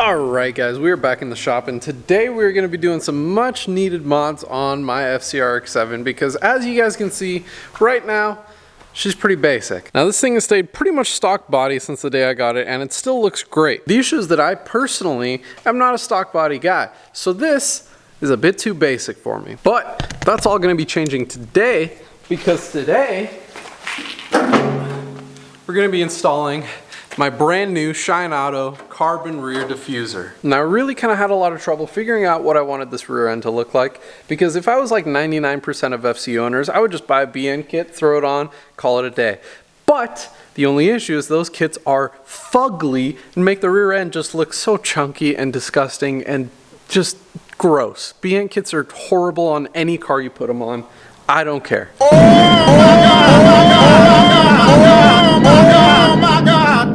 Alright guys, we are back in the shop and today we're going to be doing some much needed mods on my Rx7 because as you guys can see right now, she's pretty basic. Now this thing has stayed pretty much stock body since the day I got it and it still looks great. The issue is that I personally am not a stock body guy, so this is a bit too basic for me. But that's all going to be changing today because today we're going to be installing my brand new Shine Auto carbon rear diffuser. Now I really kind of had a lot of trouble figuring out what I wanted this rear end to look like because if I was like 99% of FC owners, I would just buy a BN kit, throw it on, call it a day. But the only issue is those kits are fugly and make the rear end just look so chunky and disgusting and just gross. BN kits are horrible on any car you put them on. I don't care.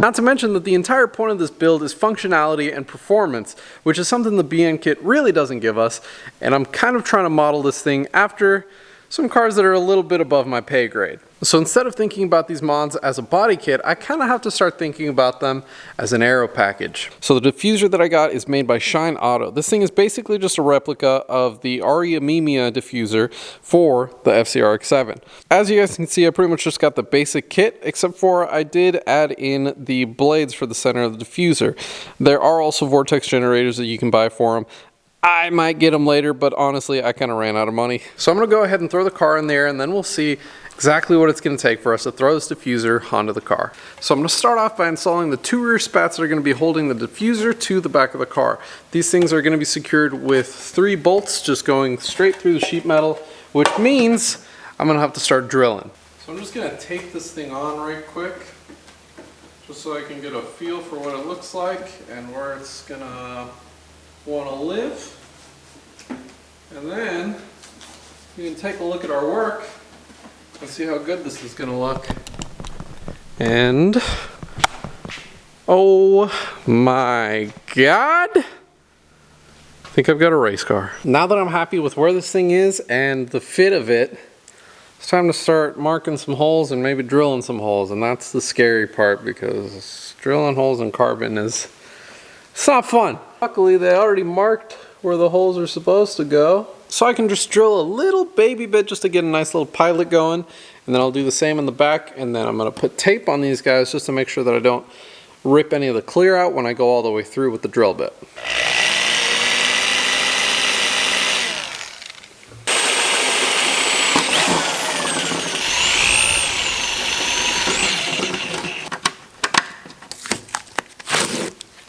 Not to mention that the entire point of this build is functionality and performance, which is something the BN kit really doesn't give us, and I'm kind of trying to model this thing after some cars that are a little bit above my pay grade. So instead of thinking about these mods as a body kit, I kind of have to start thinking about them as an aero package. So the diffuser that I got is made by Shine Auto. This thing is basically just a replica of the Rx7 diffuser for the Rx7. As you guys can see, I pretty much just got the basic kit, except for I did add in the blades for the center of the diffuser. There are also vortex generators that you can buy for them. I might get them later, but honestly, I kind of ran out of money. So I'm going to go ahead and throw the car in there, and then we'll see exactly what it's going to take for us to throw this diffuser onto the car. So I'm going to start off by installing the two rear spats that are going to be holding the diffuser to the back of the car. These things are going to be secured with 3 bolts just going straight through the sheet metal, which means I'm going to have to start drilling. So I'm just going to tape this thing on right quick, just so I can get a feel for what it looks like and where it's going to want to live. And then you can take a look at our work and see how good this is going to look. And oh my god, I think I've got a race car. Now that I'm happy with where this thing is and the fit of it, it's time to start marking some holes and maybe drilling some holes. And that's the scary part because drilling holes in carbon it's not fun. Luckily they already marked where the holes are supposed to go, so I can just drill a little baby bit just to get a nice little pilot going, and then I'll do the same in the back, and then I'm going to put tape on these guys just to make sure that I don't rip any of the clear out when I go all the way through with the drill bit.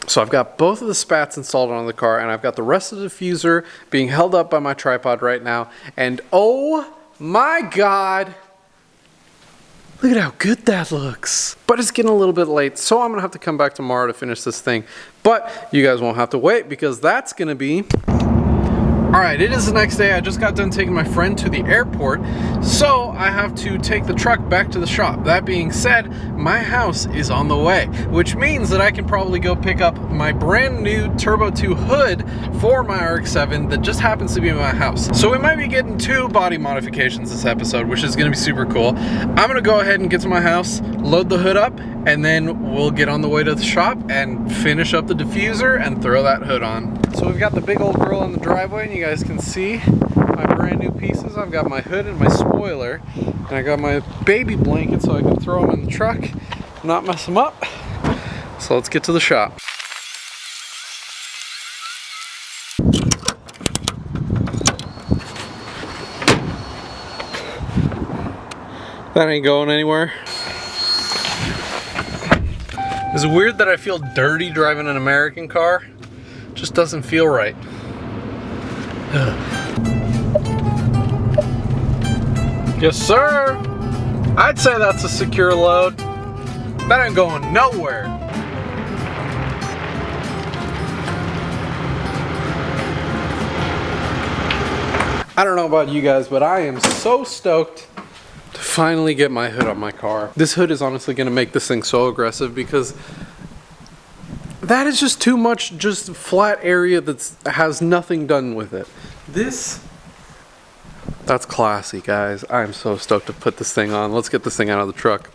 So I've got both of the spats installed on the car and I've got the rest of the diffuser being held up by my tripod right now. And oh my god, look at how good that looks. But it's getting a little bit late, so I'm gonna have to come back tomorrow to finish this thing. But you guys won't have to wait because that's gonna be... Alright, it is the next day. I just got done taking my friend to the airport, so I have to take the truck back to the shop. That being said, my house is on the way, which means that I can probably go pick up my brand new Turbo 2 hood for my Rx7 that just happens to be in my house. So we might be getting 2 body modifications this episode, which is going to be super cool. I'm going to go ahead and get to my house, load the hood up, and then we'll get on the way to the shop and finish up the diffuser and throw that hood on. So we've got the big old girl in the driveway, and you guys can see my brand new pieces. I've got my hood and my spoiler, and I got my baby blanket so I can throw them in the truck, not mess them up. So let's get to the shop. That ain't going anywhere. Is it weird that I feel dirty driving an American car? Just doesn't feel right. Yes, sir. I'd say that's a secure load. That ain't going nowhere. I don't know about you guys, but I am so stoked to finally get my hood on my car. This hood is honestly going to make this thing so aggressive because that is just too much just flat area that has nothing done with it. That's classy, guys. I'm so stoked to put this thing on. Let's get this thing out of the truck.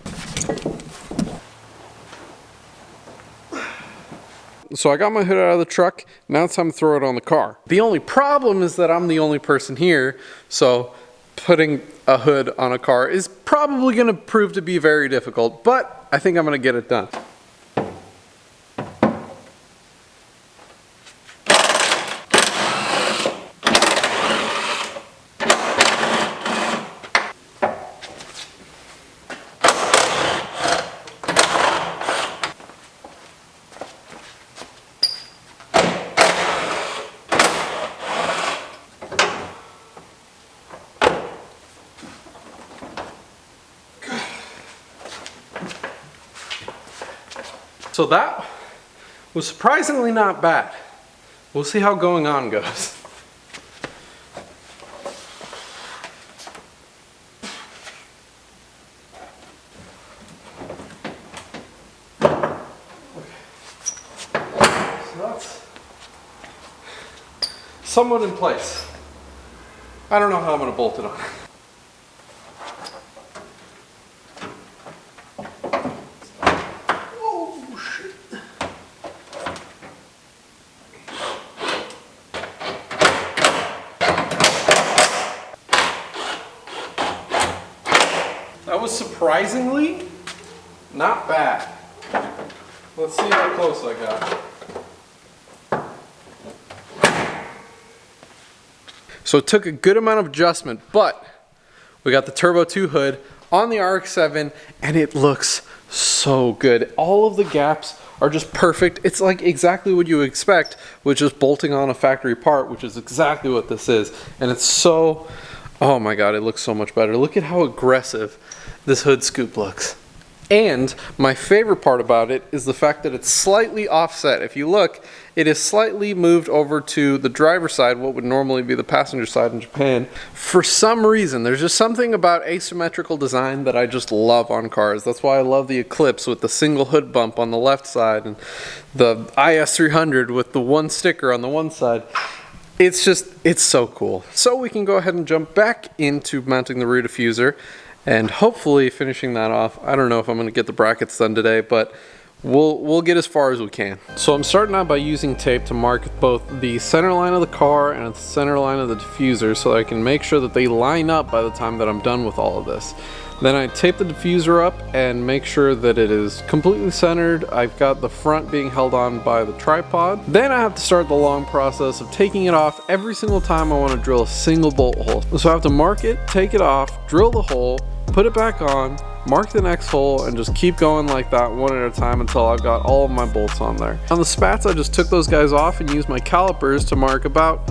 So I got my hood out of the truck. Now it's time to throw it on the car. The only problem is that I'm the only person here. So putting a hood on a car is probably going to prove to be very difficult, but I think I'm going to get it done. So that was surprisingly not bad. We'll see how going on goes. So that's somewhat in place. I don't know how I'm going to bolt it on. That was surprisingly not bad. Let's see how close I got. So it took a good amount of adjustment, but we got the Turbo 2 hood on the Rx7 and it looks so good. All of the gaps are just perfect. It's like exactly what you would expect with just bolting on a factory part, which is exactly what this is. And it's so, oh my God, it looks so much better. Look at how aggressive this hood scoop looks. And my favorite part about it is the fact that it's slightly offset. If you look, it is slightly moved over to the driver's side, what would normally be the passenger side in Japan. For some reason, there's just something about asymmetrical design that I just love on cars. That's why I love the Eclipse with the single hood bump on the left side and the IS300 with the one sticker on the one side. It's so cool. So we can go ahead and jump back into mounting the rear diffuser and hopefully finishing that off. I don't know if I'm going to get the brackets done today, but we'll get as far as we can. So I'm starting out by using tape to mark both the center line of the car and the center line of the diffuser so that I can make sure that they line up by the time that I'm done with all of this. Then I tape the diffuser up and make sure that it is completely centered. I've got the front being held on by the tripod. Then I have to start the long process of taking it off every single time I want to drill a single bolt hole. So I have to mark it, take it off, drill the hole, put it back on, mark the next hole, and just keep going like that one at a time until I've got all of my bolts on there. On the spats, I just took those guys off and used my calipers to mark about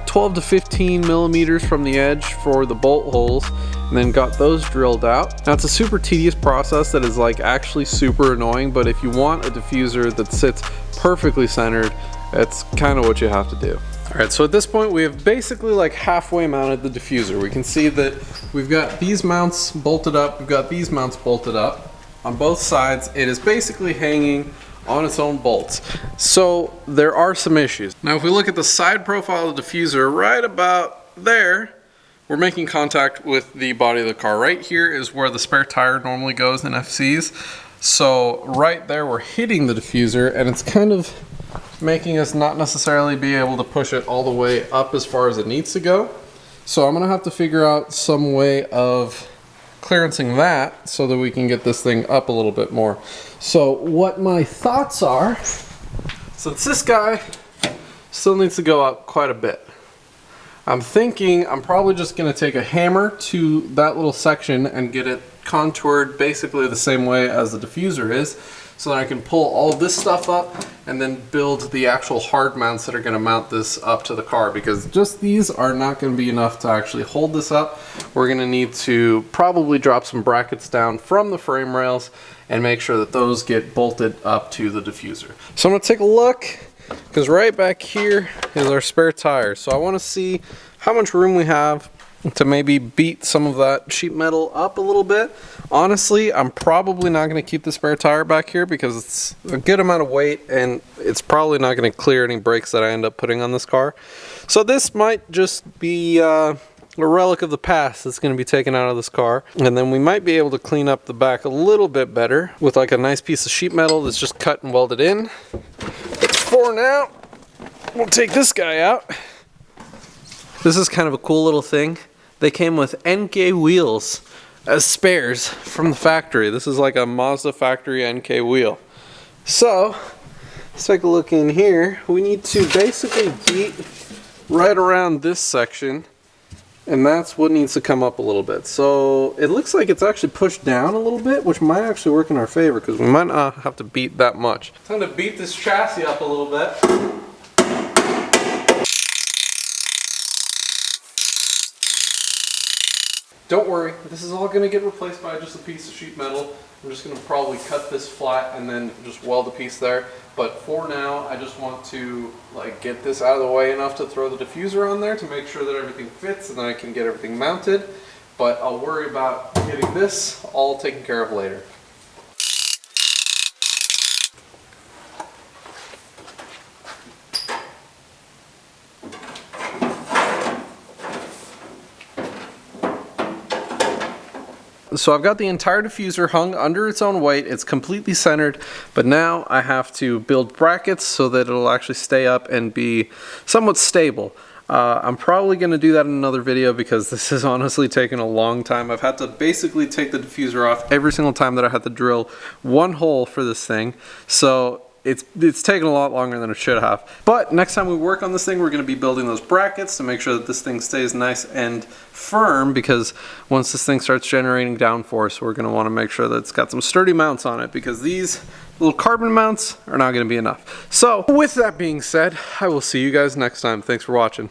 12 to 15 millimeters from the edge for the bolt holes, and then got those drilled out. Now it's a super tedious process that is like actually super annoying, but if you want a diffuser that sits perfectly centered, it's kind of what you have to do. Alright, so at this point we have basically like halfway mounted the diffuser. We can see that we've got these mounts bolted up, we've got these mounts bolted up. On both sides, it is basically hanging on its own bolts. So there are some issues. Now if we look at the side profile of the diffuser, right about there, we're making contact with the body of the car. Right here is where the spare tire normally goes in FCs. So right there we're hitting the diffuser and it's kind of making us not necessarily be able to push it all the way up as far as it needs to go. So I'm gonna have to figure out some way of clearancing that so that we can get this thing up a little bit more. So what my thoughts are, since this guy still needs to go up quite a bit, I'm thinking I'm probably just gonna take a hammer to that little section and get it contoured basically the same way as the diffuser is, so that I can pull all of this stuff up and then build the actual hard mounts that are going to mount this up to the car, because just these are not going to be enough to actually hold this up. We're going to need to probably drop some brackets down from the frame rails and make sure that those get bolted up to the diffuser. So I'm going to take a look, because right back here is our spare tire. So I want to see how much room we have to maybe beat some of that sheet metal up a little bit. Honestly, I'm probably not going to keep the spare tire back here because it's a good amount of weight and it's probably not going to clear any brakes that I end up putting on this car. So this might just be a relic of the past that's going to be taken out of this car, and then we might be able to clean up the back a little bit better with like a nice piece of sheet metal that's just cut and welded in. for now, we'll take this guy out. This is kind of a cool little thing. They came with NK wheels as spares from the factory. This is like a Mazda factory NK wheel. So, let's take a look in here. We need to basically beat right around this section, and that's what needs to come up a little bit. So it looks like it's actually pushed down a little bit, which might actually work in our favor because we might not have to beat that much. Time to beat this chassis up a little bit. Don't worry, this is all going to get replaced by just a piece of sheet metal. I'm just going to probably cut this flat and then just weld a piece there. But for now, I just want to get this out of the way enough to throw the diffuser on there to make sure that everything fits and then I can get everything mounted. But I'll worry about getting this all taken care of later. So I've got the entire diffuser hung under its own weight. It's completely centered, but now I have to build brackets so that it'll actually stay up and be somewhat stable. I'm probably going to do that in another video because this has honestly taken a long time. I've had to basically take the diffuser off every single time that I had to drill one hole for this thing. So it's taken a lot longer than it should have. But next time we work on this thing, we're going to be building those brackets to make sure that this thing stays nice and firm, because once this thing starts generating downforce, we're going to want to make sure that it's got some sturdy mounts on it, because these little carbon mounts are not going to be enough. So with that being said, I will see you guys next time. Thanks for watching.